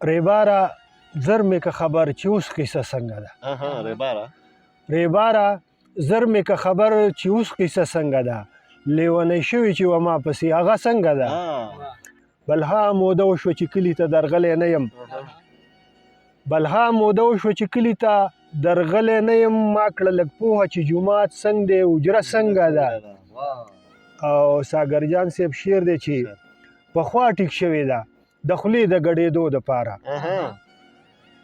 ریباره زر مې که خبر چې اوس قصه څنګه ده ریباره زر مې که خبر چې اوس قصه څنګه ده لیونی شوي چې و ما پسې هغه څنګه ده بلها موده وشوه چې کلي ته درغلی نه یم بلها موده وشوه چې کلي ته درغلی نه یم ما کړه لږ پوهه چې جومات څنګه دی حجره څنګه ده او ساګرجان صاحب شعر دی چې پخوا ټیک شوې ده د خولې د ګډېدو دپاره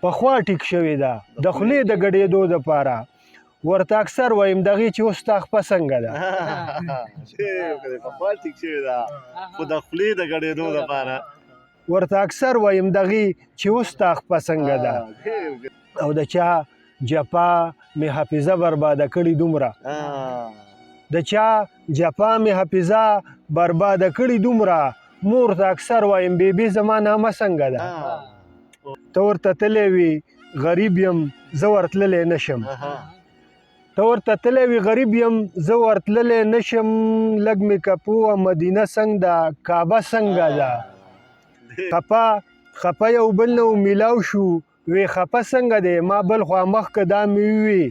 پخوا ټیک شوې ده د خولې د ګډېدو دپاره ورته اکثر وایم دغې چې اوس ستا خپه څنګه ده پخوا ټیک شوې ده خو د خولې د ګډېدو دپاره ورته اکثر وایم دغې چې اوس ستا خپه څنګه ده او د چا جپا مې حافظه برباده کړې دومره د چا جپا مې حافظه برباده کړې دومره مور ته اکثر وایم بیبي زما نامه څنګه ده ته ورته تللی وي غریب یم زه ورتللی نه شم ته ورته تللی وي غریب یم زه ورتللی نه شم لږ مې که پوهه مدینه څنګه ده کعبه څنګه ده خپه یو بل نه میلاو شو وی خپه څنګه دی ما بل خوا مخکې دا مې ووي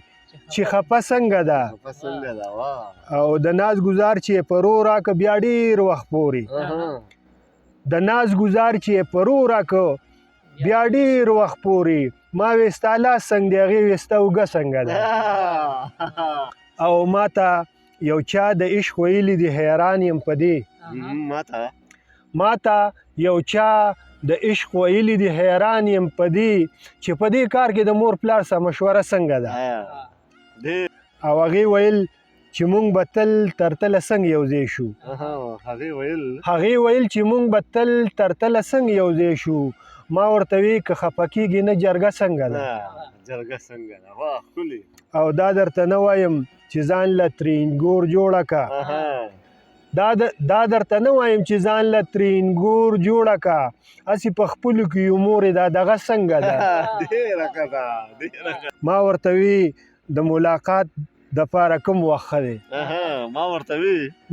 چې خپه څنګه ده او د ناز ګزار چې پرو راکه بیا ډېر وخت پورې د ناز گزار چې پرو راکه بیا ډېر وخت پورې ما وی ستا لاس څنګه دی هغې وی ستا اوږه څنګه ده او ما ته یو چا د عشق ویلي دي حیران یم په دې ما ته یو چا د عشق ویلي دي حیران یم په دې چې په دې کار کې د مور پلار سره مشوره څنګه ده او هغې ویل چې مونږ به تل تر تله څنګه یو ځای شو هغې ویل چې مونږ به تل تر تله څنګه یو ځای شو ما ورته وی که خفه کېږي نه جرګه څنګه ده او دا درته نه وایم چې ځان له ترینګور جوړه که دا درته نه وایم چې ځان له ترینګور جوړه که هسې په خپلو کې یو مورې دا دغه څنګه ده ما ورته وی د ملاقات د پاره کوم وخت ښه دی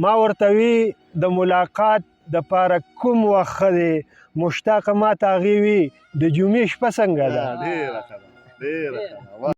ما ورته وی د ملاقات د پاره کوم وخت ښه دی مشتاقه ما ته هغې وي د جمعې شپه څنګه ده